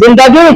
زندگی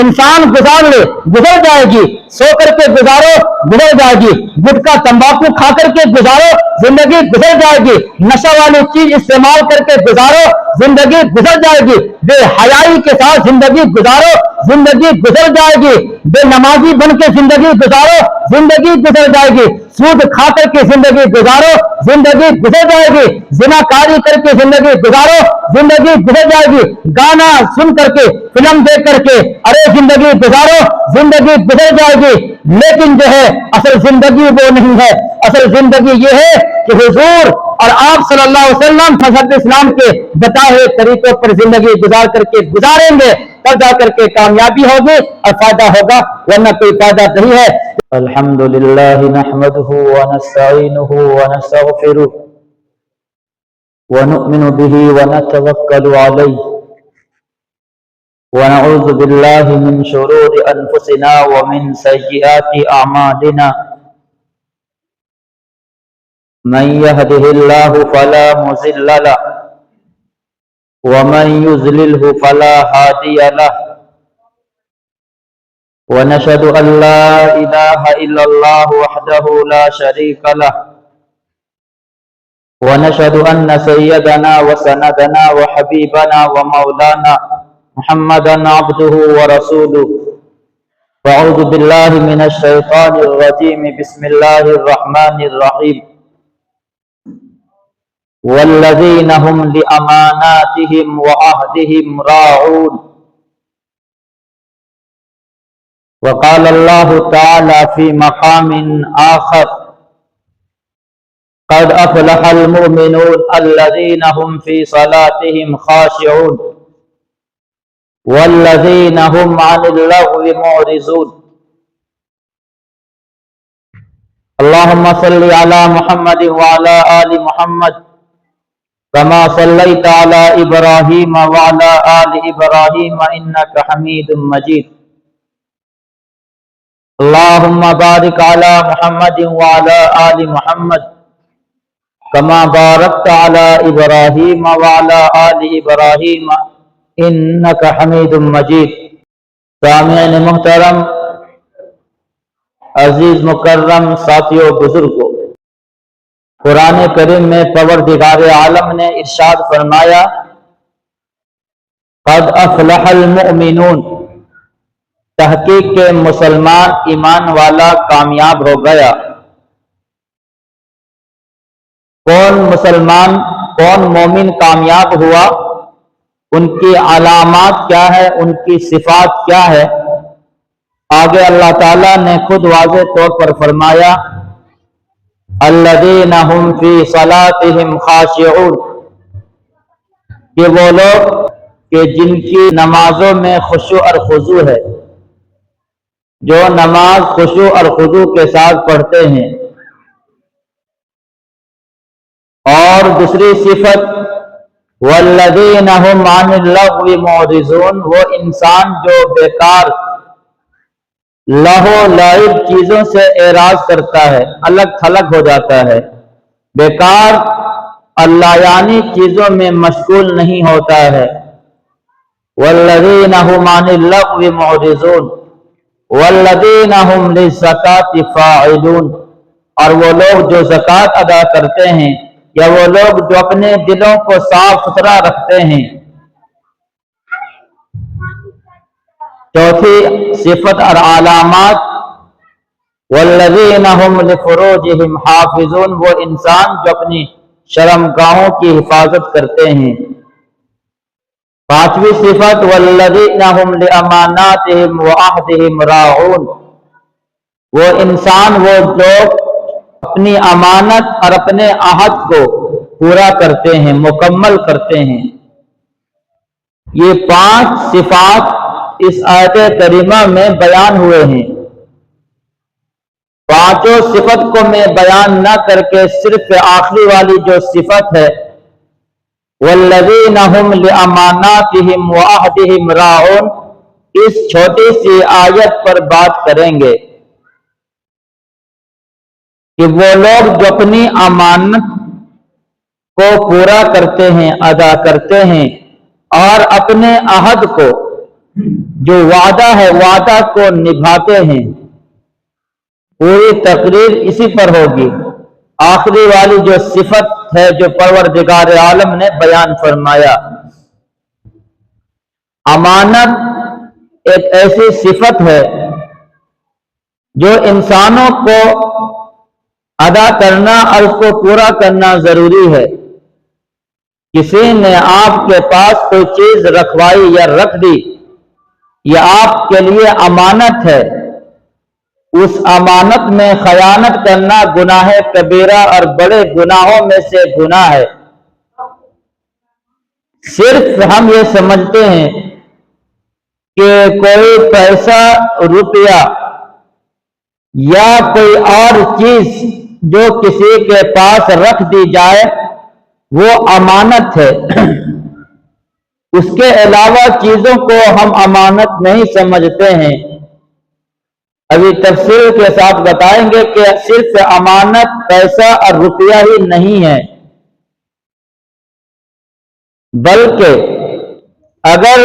انسان گزر جائے گی، سو کر کے گزارو گزر جائے گی، گٹکا تمباکو کھا کر کے گزارو زندگی گزر جائے گی، نشہ والی چیز استعمال کر کے گزارو زندگی گزر جائے گی، بے حیائی کے ساتھ زندگی گزارو زندگی گزر جائے گی، بے نمازی بن کے زندگی گزارو زندگی گزر جائے گی، سود کھا کر کے زندگی گزارو زندگی گزر جائے گی، زنا کاری کر کے زندگی گزارو زندگی گزر جائے گی، گانا سن کر کے فلم دیکھ کر کے ارے زندگی گزارو زندگی گزر جائے گی۔ لیکن جو ہے اصل زندگی وہ نہیں ہے، اصل زندگی یہ ہے کہ حضور اور آپ صلی اللہ علیہ وسلم مذہب اسلام کے بتائے ہوئے طریقوں پر زندگی گزار کر کے گزاریں گے، تب جا کر کے کامیابی ہوگی اور فائدہ ہوگا، ورنہ کوئی فائدہ نہیں ہے۔ الحمد للہ نحمده ونستعینه ونستغفره ونؤمن به ونتوکل علیہ ونعوذ باللہ من شرور انفسنا ومن سیئات اعمالنا من يهده الله فلا مضل له ومن يضلل فلا هادي له ونشهد أن لا إله إلا الله وحده لا شريك له ونشهد أن سيدنا وسندنا وحبيبنا ومولانا محمدا عبده ورسوله فأعوذ بالله من الشيطان الرجيم بسم الله الرحمن الرحيم والذين هم لأماناتهم وعهدهم راعون وقال الله تعالى في مقام آخر قد أفلح المؤمنون الذين هم في صلاتهم خاشعون والذين هم عن اللغو معرضون اللهم صل على محمد وعلى آل محمد كما صليت على إبراهيم وعلى آل إبراهيم إنك حميد مجيد اللهم بارك على محمد وعلى آل محمد كما باركت على إبراهيم وعلى آل إبراهيم إنك حميد مجيد۔ سامعین محترم، عزیز مکرم ساتھیو بزرگو، قرآن کریم میں پروردگار عالم نے ارشاد فرمایا قد افلح المؤمنون، تحقیق کے مسلمان ایمان والا کامیاب ہو گیا۔ کون مسلمان، کون مومن کامیاب ہوا؟ ان کی علامات کیا ہے، ان کی صفات کیا ہے؟ آگے اللہ تعالیٰ نے خود واضح طور پر فرمایا الذین هم فی صلاتهم خاشعون، کہ وہ لوگ کہ جن کی نمازوں میں خشوع اور خضوع ہے، جو نماز خشوع اور خضوع کے ساتھ پڑھتے ہیں۔ اور دوسری صفت والذین هم عن اللغو معرضون، وہ انسان جو بیکار لہو لعب چیزوں سے اعراض کرتا ہے، الگ تھلگ ہو جاتا ہے، بیکار اللہ یعنی چیزوں میں مشغول نہیں ہوتا ہے۔ والذین هم عن اللغو معرضون والذین هم للزکاة فاعلون، اور وہ لوگ جو زکوٰۃ ادا کرتے ہیں یا وہ لوگ جو اپنے دلوں کو صاف ستھرا رکھتے ہیں۔ چوتھی صفت اور علامات والذین هم لفروجهم حافظون، وہ انسان جو اپنی شرمگاہوں کی حفاظت کرتے ہیں۔ پانچویں صفت والذین هم لاماناتهم وعہدهم راعون، وہ انسان، وہ لوگ اپنی امانت اور اپنے عہد کو پورا کرتے ہیں، مکمل کرتے ہیں۔ یہ پانچ صفات اس آیت کریمہ میں بیان ہوئے ہیں۔ پانچوں صفت کو میں بیان نہ کر کے صرف آخری والی جو صفت ہے والذین هم لاماناتهم وعہدهم راعون، اس چھوٹی سی آیت پر بات کریں گے کہ وہ لوگ جو اپنی امانت کو پورا کرتے ہیں، ادا کرتے ہیں، اور اپنے عہد کو جو وعدہ ہے وعدہ کو نبھاتے ہیں. پوری تقریر اسی پر ہوگی. آخری والی جو صفت ہے جو پروردگار عالم نے بیان فرمایا، امانت ایک ایسی صفت ہے جو انسانوں کو ادا کرنا اور اس کو پورا کرنا ضروری ہے. کسی نے آپ کے پاس کوئی چیز رکھوائی یا رکھ دی، یہ آپ کے لیے امانت ہے. اس امانت میں خیانت کرنا گناہ کبیرہ اور بڑے گناہوں میں سے گناہ ہے. صرف ہم یہ سمجھتے ہیں کہ کوئی پیسہ، روپیہ یا کوئی اور چیز جو کسی کے پاس رکھ دی جائے وہ امانت ہے. اس کے علاوہ چیزوں کو ہم امانت نہیں سمجھتے ہیں. ابھی تفصیل کے ساتھ بتائیں گے کہ صرف امانت پیسہ اور روپیہ ہی نہیں ہے، بلکہ اگر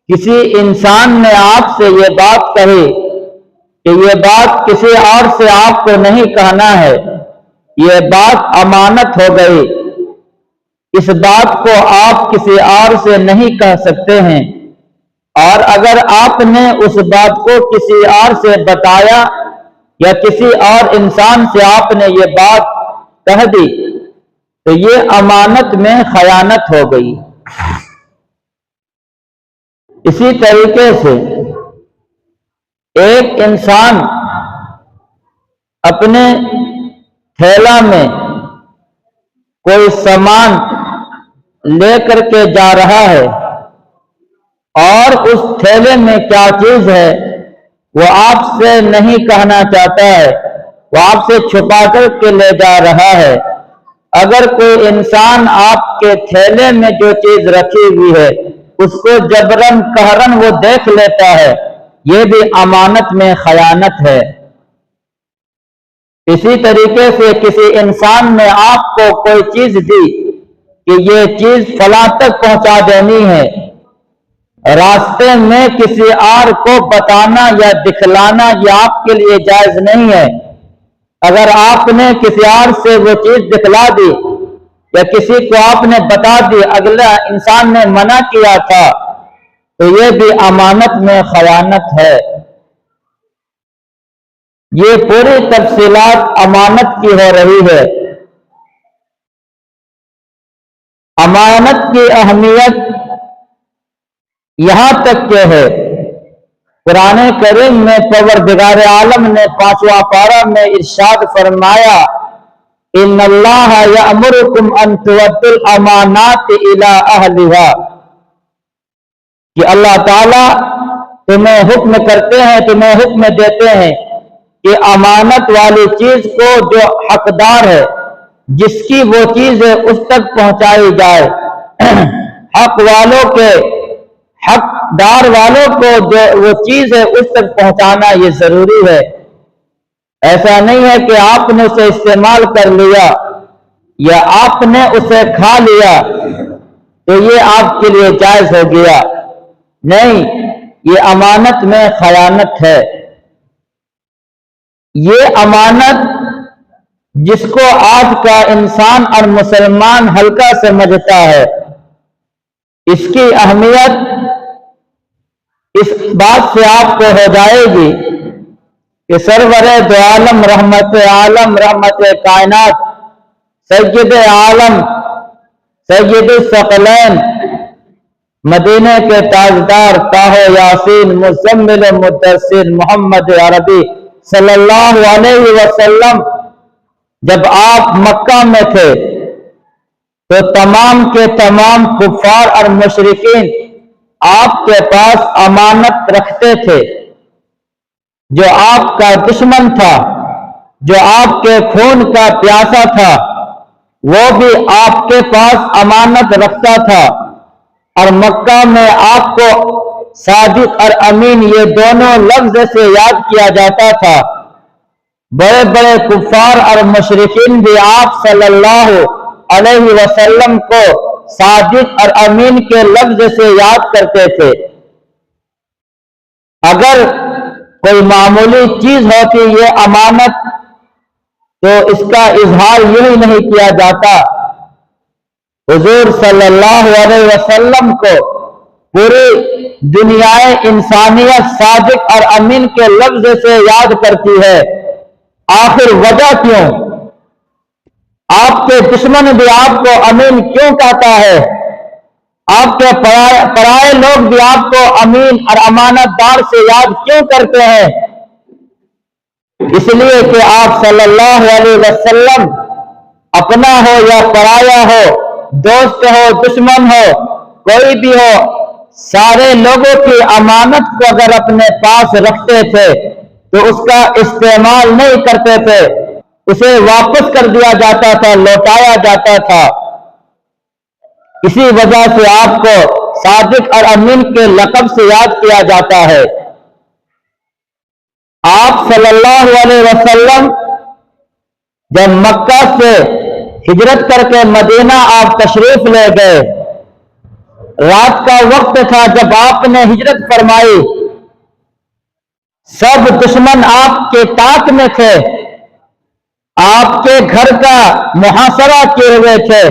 کسی انسان نے آپ سے یہ بات کہی کہ یہ بات کسی اور سے آپ کو نہیں کہنا ہے، یہ بات امانت ہو گئی. اس بات کو آپ کسی اور سے نہیں کہہ سکتے ہیں. اور اگر آپ نے اس بات کو کسی اور سے بتایا یا کسی اور انسان سے آپ نے یہ بات کہہ دی تو یہ امانت میں خیانت ہو گئی. اسی طریقے سے ایک انسان اپنے تھیلا میں کوئی سامان لے کر کے جا رہا ہے اور اس تھیلے میں کیا چیز ہے وہ آپ سے نہیں کہنا چاہتا ہے، وہ آپ سے چھپا کر کے لے جا رہا ہے. اگر کوئی انسان آپ کے تھیلے میں جو چیز رکھی ہوئی ہے اس کو جبرن قہرن وہ دیکھ لیتا ہے، یہ بھی امانت میں خیانت ہے. اسی طریقے سے کسی انسان نے آپ کو کوئی چیز دی کہ یہ چیز فلاں تک پہنچا دینی ہے، راستے میں کسی اور کو بتانا یا دکھلانا یہ آپ کے لیے جائز نہیں ہے. اگر آپ نے کسی اور سے وہ چیز دکھلا دی یا کسی کو آپ نے بتا دی، اگلا انسان نے منع کیا تھا، تو یہ بھی امانت میں خیانت ہے. یہ پوری تفصیلات امانت کی ہو رہی ہے. امانت کی اہمیت یہاں تک کہ ہے قرآن کریم میں پروردگار عالم نے 5واں پارہ میں ارشاد فرمایا، ان اللہ یأمرکم ان تؤدوا الامانات الی اہلہا، کہ اللہ تعالیٰ تمہیں حکم کرتے ہیں، تمہیں حکم دیتے ہیں کہ امانت والی چیز کو جو حقدار ہے، جس کی وہ چیز ہے اس تک پہنچائی جائے. حق والوں کے، حقدار والوں کو جو وہ چیز ہے اس تک پہنچانا یہ ضروری ہے. ایسا نہیں ہے کہ آپ نے اسے استعمال کر لیا یا آپ نے اسے کھا لیا تو یہ آپ کے لیے جائز ہو گیا. نہیں، یہ امانت میں خیانت ہے. یہ امانت جس کو آج کا انسان اور مسلمان ہلکا سمجھتا ہے، اس کی اہمیت اس بات سے آپ کو ہو جائے گی کہ سرور دو عالم، رحمت عالم، رحمت کائنات، سید عالم، سید الثقلین، مدینہ کے تاجدار طاہر یاسین مزمل مدثر محمد عربی صلی اللہ علیہ وسلم جب آپ مکہ میں تھے تو تمام کے تمام کفار اور مشرکین آپ کے پاس امانت رکھتے تھے. جو آپ کا دشمن تھا، جو آپ کے خون کا پیاسا تھا، وہ بھی آپ کے پاس امانت رکھتا تھا. اور مکہ میں آپ کو صادق اور امین یہ دونوں لفظ سے یاد کیا جاتا تھا. بڑے بڑے کفار اور مشرکین بھی آپ صلی اللہ علیہ وسلم کو صادق اور امین کے لفظ سے یاد کرتے تھے. اگر کوئی معمولی چیز ہوتی یہ امانت تو اس کا اظہار یوں نہیں کیا جاتا. حضور صلی اللہ علیہ وسلم کو پوری دنیا انسانیت صادق اور امین کے لفظ سے یاد کرتی ہے. آخر وجہ کیوں؟ آپ کے دشمن بھی آپ کو امین کیوں کہتا ہے؟ آپ کے پرائے لوگ بھی آپ کو امین اور امانت دار سے یاد کیوں کرتے ہیں؟ اس لیے کہ آپ صلی اللہ علیہ وسلم اپنا ہو یا پرایا ہو، دوست ہو دشمن ہو کوئی بھی ہو، سارے لوگوں کی امانت کو اگر اپنے پاس رکھتے تھے تو اس کا استعمال نہیں کرتے تھے، اسے واپس کر دیا جاتا تھا، لوٹایا جاتا تھا. اسی وجہ سے آپ کو صادق اور امین کے لقب سے یاد کیا جاتا ہے. آپ صلی اللہ علیہ وسلم جب مکہ سے ہجرت کر کے مدینہ آپ تشریف لے گئے، رات کا وقت تھا جب آپ نے ہجرت فرمائی، سب دشمن آپ کے طاق میں تھے، آپ کے گھر کا محاصرہ کیے ہوئے تھے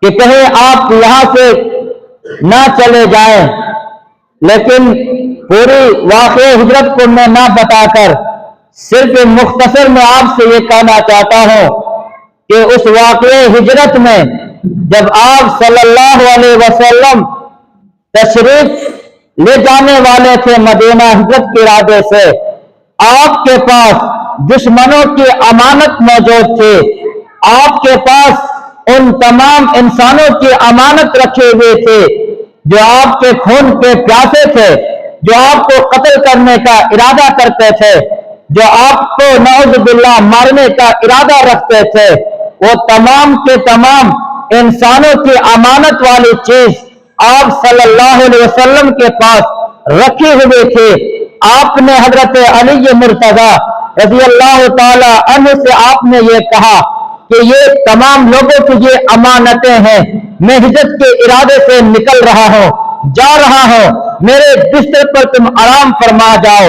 کہ کہیں آپ یہاں سے نہ چلے جائیں. لیکن پوری واقع ہجرت کو میں نہ بتا کر صرف مختصر میں آپ سے یہ کہنا چاہتا ہوں کہ اس واقع ہجرت میں جب آپ صلی اللہ علیہ وسلم تشریف لے جانے والے تھے مدینہ ہجرت کے ارادے سے، آپ کے پاس دشمنوں کی امانت موجود تھی. آپ کے پاس ان تمام انسانوں کی امانت رکھے ہوئے تھے جو آپ کے خون کے پیاسے تھے، جو آپ کو قتل کرنے کا ارادہ کرتے تھے، جو آپ کو نعوذ باللہ مارنے کا ارادہ رکھتے تھے. وہ تمام کے تمام انسانوں کی امانت والی چیز آپ صلی اللہ علیہ وسلم کے پاس رکھی ہوئی تھی. آپ نے حضرت علی مرتضی رضی اللہ تعالی عنہ سے آپ نے یہ کہا کہ یہ تمام لوگوں کی یہ امانتیں ہیں، میں ہجرت کے ارادے سے نکل رہا ہوں، جا رہا ہوں، میرے بستر پر تم آرام فرما جاؤ.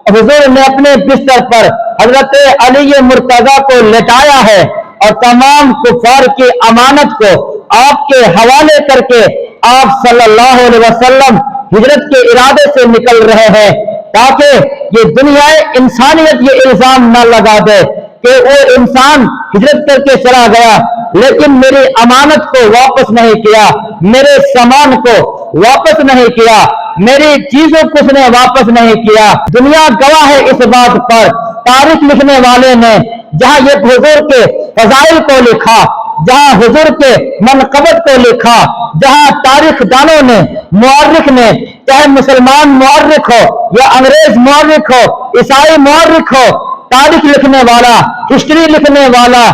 حضور نے اپنے بستر پر حضرت علی مرتضی کو لٹایا ہے اور تمام کفار کی امانت کو آپ کے حوالے کر کے آپ صلی اللہ علیہ وسلم ہجرت کے ارادے سے نکل رہے ہیں تاکہ یہ دنیا انسانیت یہ الزام نہ لگا دے کہ وہ انسان ہجرت کر کے چلا گیا لیکن میری امانت کو واپس نہیں کیا، میرے سامان کو واپس نہیں کیا، میری چیزوں کو اس نے واپس نہیں کیا. دنیا گواہ ہے اس بات پر. تاریخ لکھنے والے نے جہاں یہ حضور کے فضائل کو لکھا، جہاں حضور کے منقبت کو لکھا، جہاں تاریخ دانوں نے مورخ نے، چاہے مسلمان مورخ ہو یا انگریز مورخ ہو، عیسائی مورخ ہو، تاریخ لکھنے والا، ہسٹری لکھنے والا،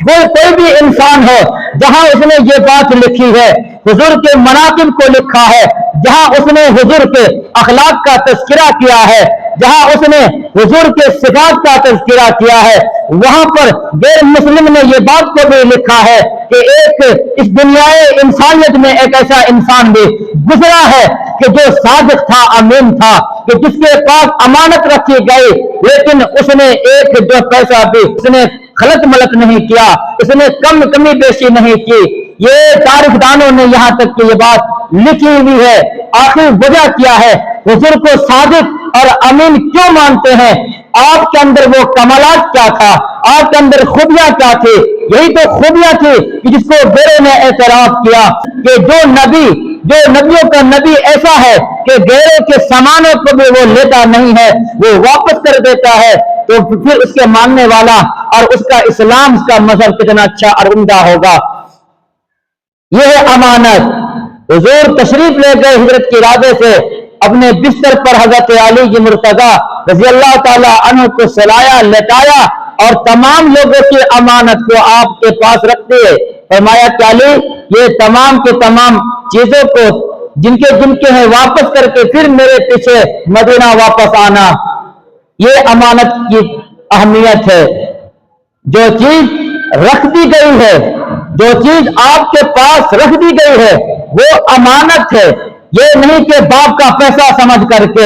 کوئی بھی انسان ہو، جہاں اس نے یہ بات لکھی ہے، حضور کے مناقب کو لکھا ہے، جہاں اس نے حضور کے اخلاق کا تذکرہ کیا ہے، جہاں اس نے حضور کے صفات کا تذکرہ کیا ہے، وہاں پر غیر مسلم نے یہ بات کو بھی لکھا ہے کہ ایک اس دنیا انسانیت میں ایک ایسا انسان بھی گزرا ہے کہ جو صادق تھا، امین تھا، کہ جس کے پاس امانت رکھی گئی لیکن اس نے ایک جو پیسہ بھی اس نے خلط ملط نہیں کیا، اس نے کمی بیشی نہیں کی. یہ تاریخ دانوں نے یہاں تک کہ یہ بات لکھی ہوئی ہے. آخر وجہ کیا ہے؟ حضور کو صادق اور امین کیوں مانتے ہیں؟ آپ کے اندر وہ کمالات کیا تھا؟ آپ کے اندر خوبیاں کیا تھی؟ یہی تو خوبیاں تھی کہ جس کو بیرے نے اعتراف کیا کہ جو نبیوں کا نبی ایسا ہے کہ غیروں کے سامانوں کو بھی وہ لیتا نہیں ہے، وہ واپس کر دیتا ہے، تو پھر اس کے ماننے والا اور اس کا اسلام کا مذہب کتنا اچھا اور عمدہ ہوگا. یہ ہے امانت. حضور تشریف لے گئے ہجرت کے ارادے سے، اپنے بستر پر حضرت علی مرتضی رضی اللہ تعالی عنہ کو سلایا، لٹایا اور تمام لوگوں کی امانت کو آپ کے پاس رکھ دیے. فرمایا کہ علی یہ تمام کے تمام چیزوں کو جن کے ہیں واپس کر کے پھر میرے پیچھے مدینہ واپس آنا. یہ امانت کی اہمیت ہے. جو چیز رکھ دی گئی ہے، جو چیز آپ کے پاس رکھ دی گئی ہے وہ امانت ہے. یہ نہیں کہ باپ کا پیسہ سمجھ کر کے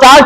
4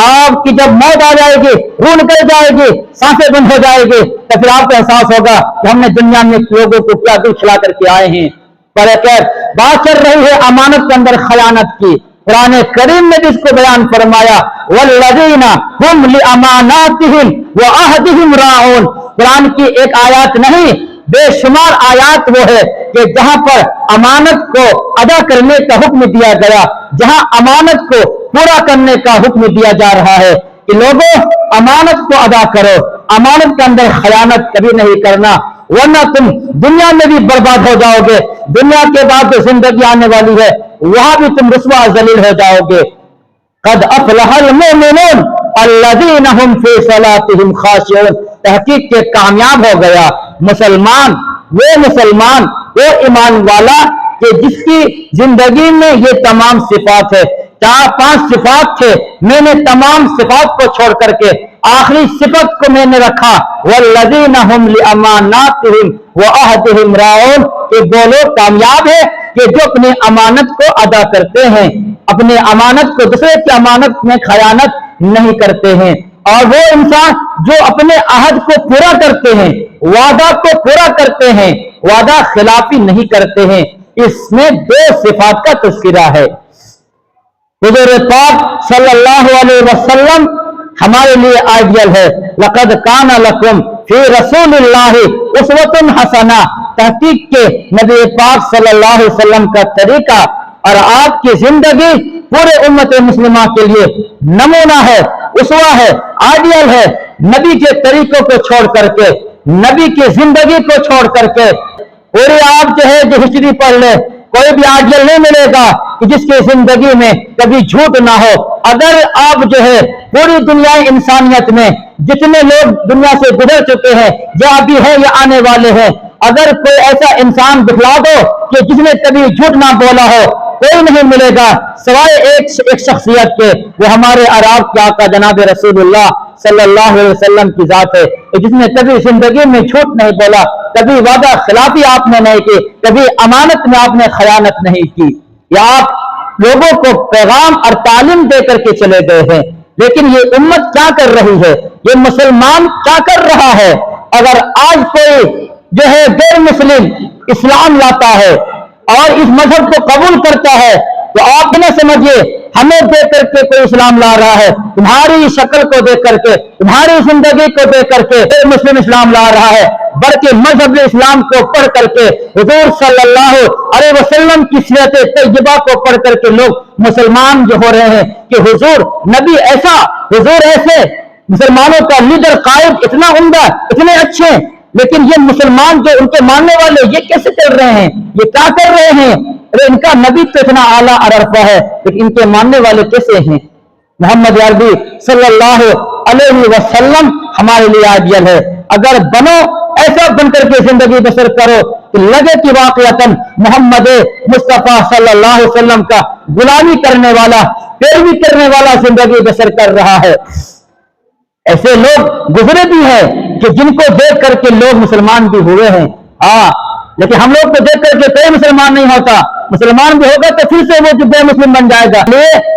آپ کی جب موت آ جائے گی, روح نکل جائے گی, سانسیں بند ہو جائے گی, تو پھر آپ کو احساس ہوگا کہ ہم نے دنیا میں لوگوں کو کیا دل کھلا کر کے آئے ہیں. پر خیر بات چل رہی ہے امانت کے اندر خیانت کی. قرآن کریم نے بھی اس کو بیان فرمایا, والذین هم لاماناتهم وعہدهم راعون. قرآن کی ایک آیات نہیں, بے شمار آیات وہ ہے کہ جہاں پر امانت کو ادا کرنے کا حکم دیا گیا, جہاں امانت کو پورا کرنے کا حکم دیا جا رہا ہے کہ لوگوں امانت کو ادا کرو, امانت کے اندر خیانت کبھی نہیں کرنا, ورنہ تم دنیا میں بھی برباد ہو جاؤ گے, دنیا کے بعد جو زندگی آنے والی ہے وہاں بھی تم رسوا ذلیل ہو جاؤ گے. قد افلح المؤمنون الذین هم فی صلاتهم خاشعون. تحقیق کے کامیاب ہو گیا مسلمان, وہ ایمان والا کہ جس کی زندگی میں یہ تمام صفات ہے. 4-5 صفات تھے, میں نے تمام صفات کو چھوڑ کر کے آخری صفت کو میں نے رکھا, والذین هم لاماناتهم وعہدهم راعون. کہ وہ لوگ کامیاب ہے کہ جو اپنے امانت کو ادا کرتے ہیں, اپنے امانت کو دوسرے کی امانت میں خیانت نہیں کرتے ہیں, اور وہ انسان جو اپنے عہد کو پورا کرتے ہیں, وعدہ کو پورا کرتے ہیں, وعدہ خلافی نہیں کرتے ہیں. اس میں 2 صفات کا تذکرہ ہے. حضور پاک صلی اللہ علیہ وسلم ہمارے لیے آئیڈیل ہے. لقد کان لکم فی رسول اللہ اسوۃ حسنہ. تحقیق کے نبی پاک صلی اللہ علیہ وسلم کا طریقہ اور آپ کی زندگی پورے امت مسلمہ کے لیے نمونہ ہے, اسوہ ہے, آئیڈیل ہے. نبی کے طریقوں کو چھوڑ کر کے, نبی کی زندگی کو چھوڑ کر کے پورے آپ جو ہے جو ہسٹری پڑھ لے, کوئی بھی آئیڈیل نہیں ملے گا کہ جس کی زندگی میں کبھی جھوٹ نہ ہو. اگر آپ جو ہے پوری دنیا انسانیت میں جتنے لوگ دنیا سے گزر چکے ہیں یا ابھی ہیں یا آنے والے ہیں, اگر کوئی ایسا انسان دکھلا دو کہ جس نے کبھی جھوٹ نہ بولا ہو, کوئی نہیں ملے گا سوائے ایک شخصیت کے, وہ ہمارے اعراف کے آقا جناب رسول اللہ صلی اللہ علیہ وسلم کی ذات ہے, جس نے کبھی زندگی میں جھوٹ نہیں بولا, کبھی وعدہ خلافی آپ نے نہیں کی, کبھی امانت میں آپ نے خیانت نہیں کی. یا آپ لوگوں کو پیغام اور تعلیم دے کر کے چلے گئے ہیں, لیکن یہ امت کیا کر رہی ہے, یہ مسلمان کیا کر رہا ہے؟ اگر آج کوئی جو ہے غیر مسلم اسلام لاتا ہے اور اس مذہب کو قبول کرتا ہے تو آپ نہ سمجھیے ہمیں دیکھ کر کے کوئی اسلام لا رہا ہے, تمہاری شکل کو دیکھ کر کے, تمہاری زندگی کو دیکھ کر کے غیر مسلم اسلام لا رہا ہے, بلکہ مذہب اسلام کو پڑھ کر کے حضور صلی اللہ علیہ وسلم کی سیرت طیبہ کو پڑھ کر کے لوگ مسلمان جو ہو رہے ہیں کہ حضور نبی ایسا, حضور ایسے, مسلمانوں کا لیڈر قائد اتنا عمدہ, اتنے اچھے, لیکن یہ مسلمان جو ان کے ماننے والے یہ کیسے کر رہے ہیں, یہ کیا کر رہے ہیں؟ ارے ان کا نبی تو اتنا اعلیٰ اور عرفہ ہے, لیکن ان کے ماننے والے کیسے ہیں؟ محمد عربی صلی اللہ علیہ وسلم ہمارے لیے آئیڈیل ہے. اگر بنو ایسا بن کر کے زندگی بسر کرو کہ لگے کہ واقعتاً محمد مصطفیٰ صلی اللہ علیہ وسلم کا غلامی کرنے والا, پیروی کرنے والا زندگی بسر کر رہا ہے. ایسے لوگ گزرے بھی ہیں کہ جن کو دیکھ کر کے لوگ مسلمان بھی ہوئے ہیں, لیکن ہم لوگ کو دیکھ کر کے کوئی مسلمان نہیں ہوتا. مسلمان بھی ہوگا تو پھر سے وہ جو بے مسلم بن جائے گا.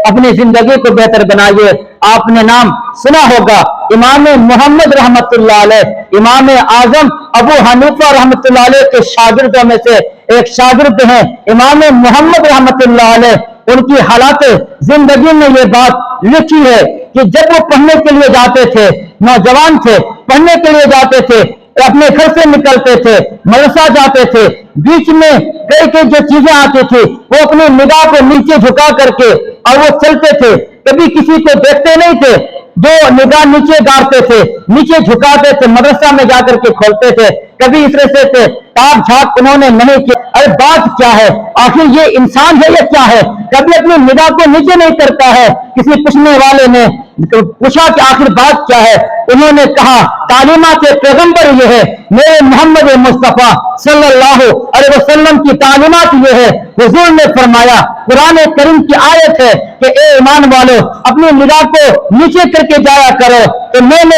اپنی زندگی کو بہتر بنائیے. آپ نے نام سنا ہوگا امام محمد رحمت اللہ علیہ, امام اعظم ابو حنیفہ رحمت اللہ علیہ کے شاگردوں میں سے ایک شاگرد ہیں امام محمد رحمت اللہ علیہ. ان کی حالات زندگی میں یہ بات لکھی ہے کہ جب وہ پڑھنے کے لیے جاتے تھے, نوجوان تھے, پڑھنے کے لیے جاتے تھے, اپنے گھر سے نکلتے تھے, مدرسہ جاتے تھے, بیچ میں کئی جو چیزیں آتی تھی وہ اپنی نگاہ کو نیچے جھکا کر کے اور وہ چلتے تھے, کبھی کسی کو دیکھتے نہیں تھے, جو نگاہ نیچے گاڑتے تھے, نیچے جھکاتے تھے, مدرسہ میں جا کر کے کھولتے تھے, کبھی اس طرح سے تاک جھاک انہوں نے نہیں کیا. ارے بات کیا ہے, آخر یہ انسان ہے یا کیا ہے؟ کبھی اپنی نگاہ کو نیچے نہیں کرتا ہے. کسی پوچھنے والے نے پوچھا کہ آخر بات کیا ہے؟ انہوں نے کہا تعلیمات پیغمبر یہ ہے, میرے محمد مصطفیٰ صلی اللہ علیہ وسلم کی تعلیمات یہ ہے. حضور نے فرمایا, قرآن کریم کی آیت ہے کہ اے ایمان والو اپنی نگاہ کو نیچے کر کے جایا کرو تو میں نے